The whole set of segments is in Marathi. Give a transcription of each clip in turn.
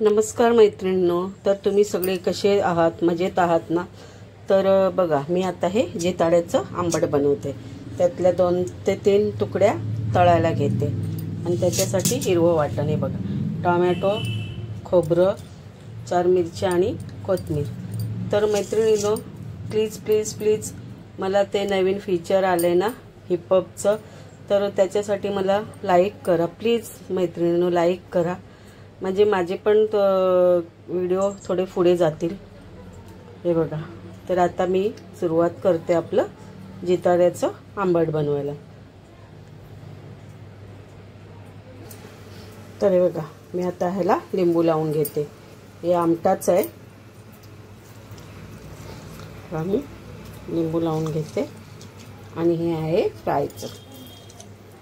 नमस्कार मैत्रिणींनो, तर तुम्ही सगळे कसे आहात? मजेत आहात ना? तर बघा, मी आता हे जिताड्याचं आंबट बनवते। त्यातल्या 2 ते 3 तुकड्या तळायला घेते आणि त्याच्यासाठी हिरवं वाटण आहे बघा, टोमॅटो, खोबरं, 4 मिरच्या आणि कोथिंबीर। तर मैत्रिणींनो, प्लीज प्लीज प्लीज मला ते नवीन फीचर आले ना हिपहॉपचं, तर त्याच्यासाठी मला लाईक करा प्लीज मैत्रिणींनो, लाईक करा, म्हणजे माझे पण व्हिडिओ थोडे पुढे जातील। हे बघा, तर आता मी सुरुवात करते आपलं जिताड्याचं आंबट बनवायला। तर हे बघा, मी आता ह्याला लिंबू लावून घेते। हे आमटाच आहे, मी लिंबू लावून घेते आणि हे आहे फ्रायचं,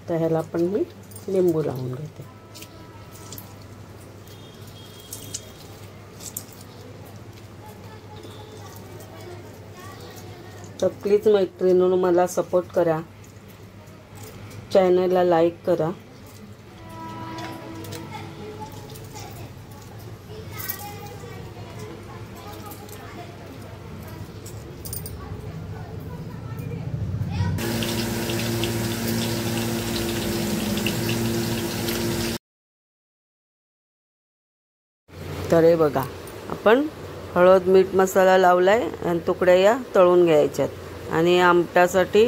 तर ह्याला पण मी लिंबू लावून घेते। तर प्लीज मैत्रिणींनो मला सपोर्ट करा, चॅनलला लाईक करा। तर हे बघा, आपण हळद मीठ मसाला लावलाय आणि तुकड्या या तळून घ्यायच्यात आणि आमटासाठी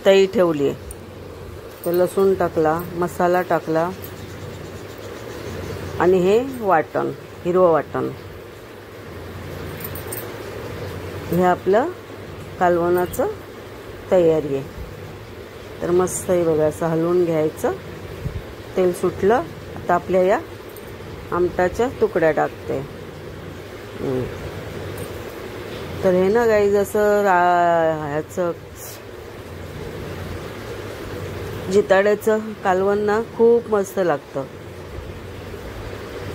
तई ठेवली आहे। तर लसूण टाकला, मसाला टाकला आणि हे वाटण, हिरवं वाटण, हे आपलं कालवणाचं तयारी आहे। तर मस्त आहे बघा, असं हलवून घ्यायचं, तेल सुटलं। आता आपल्या या आमटाच्या तुकड्या टाकते। तर हे ना गाईज, असं ह्याचं जिताड्याचं कालवण ना खूप मस्त लागतं।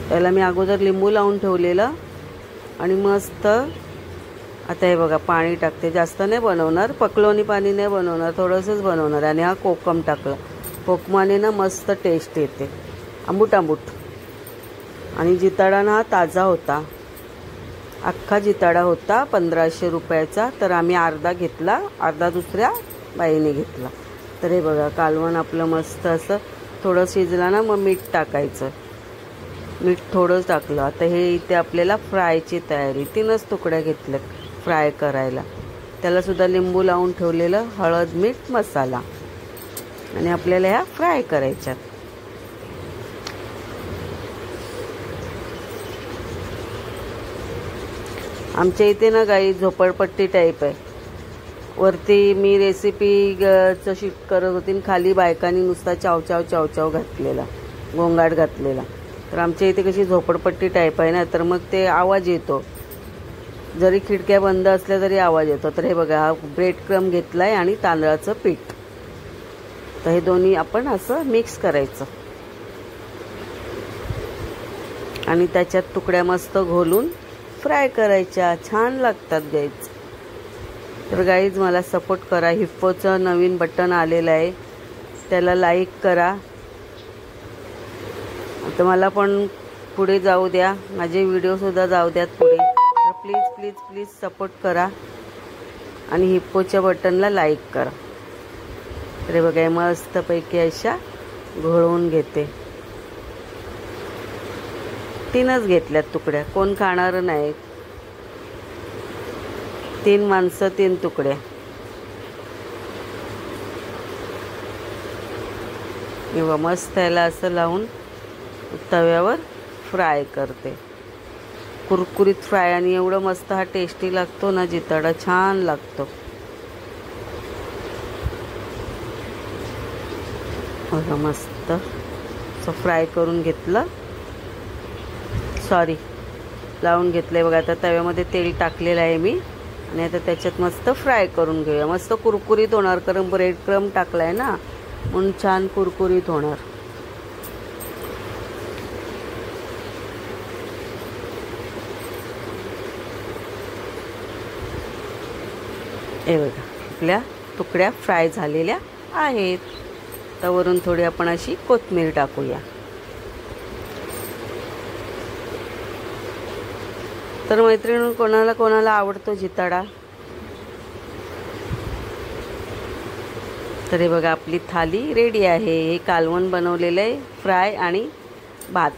त्याला मी अगोदर लिंबू लावून ठेवलेलं आणि मस्त आता हे बघा पाणी टाकते, जास्त नाही बनवणार, पकलोनी पाणी नाही बनवणार, थोडंसंच बनवणार। आणि हा कोकम टाकला, कोकमाने ना मस्त टेस्ट येते, आंबूट आंबूट। आणि जिताडा ना हा ताजा होता, अख्खा जिताडा होता 1500 रुपयाचा। तर आम्ही अर्धा घेतला, अर्धा दुसऱ्या बाईने घेतला। तर हे बघा, कालवण आपलं मस्त असं थोडं शिजला ना, मग मीठ टाकायचं, मीठ थोडंच टाकलं। आता हे इथे आपल्याला फ्रायची तयारी, 3च तुकड्या घेतल्या फ्राय करायला। त्याला सुद्धा लिंबू लावून ठेवलेलं, हळद मीठ मसाला, आणि आपल्याला ह्या फ्राय करायच्यात। आमच्या इथे ना गाई झोपडपट्टी टाईप आहे, वरती मी रेसिपीचं शूट करत होती, खाली बायकांनी नुसता चावचाव चावचाव घातलेला, गोंगाट घातलेला। तर आमच्या इथे कशी झोपडपट्टी टाईप आहे ना, तर मग ते आवाज येतो, जरी खिडक्या बंद असल्या तरी आवाज येतो। तर हे बघा, हा ब्रेड क्रम घेतलाय आणि तांदळाचं पीठ, तर हे दोन्ही आपण असं मिक्स करायचं आणि त्याच्यात तुकड्या मस्त घोलून फ्राय करायच्या, छान लागतात गाईज। तर गाईज मला सपोर्ट करा, हिप्पोचं नवीन बटन आलेलं आहे, त्याला लाईक करा। आता मला पण पुढे जाऊ द्या, माझे व्हिडिओसुद्धा जाऊ द्यात पुढे। तर प्लीज प्लीज प्लीज सपोर्ट करा आणि हिप्पोच्या बटनला लाईक करा। तर बघा, मस्तपैकी अशा घोळवून घेते, 3च घेतल्यात तुकड्या, कोण खाणार नाही, 3 माणसं 3 तुकड्या। किंवा मस्त याला असं लावून तव्यावर फ्राय करते, कुरकुरीत फ्राय, आणि एवढं मस्त हा टेस्टी लागतो ना जिताडा, छान लागतो बघा। मस्त असं फ्राय करून घेतलं, सॉरी लावून घेतलंय बघा। आता तव्यामध्ये तेल टाकलेलं आहे मी, आणि आता त्याच्यात मस्त फ्राय करून घेऊया, मस्त कुरकुरीत होणार, कारण ब्रेड क्रम टाकलाय ना म्हणून छान कुरकुरीत होणार। हे बघा, आपल्या तुकड्या फ्राय झालेल्या आहेत। तर वरून थोडी आपण अशी कोथिंबीर टाकूया। तर मैत्रिणी, कोणाला कोणाला आवडतो जिताडा. तर हे बघा आपली थाली रेडी आहे. हे कालवण बनवलेलं आहे, फ्राय आणि भात.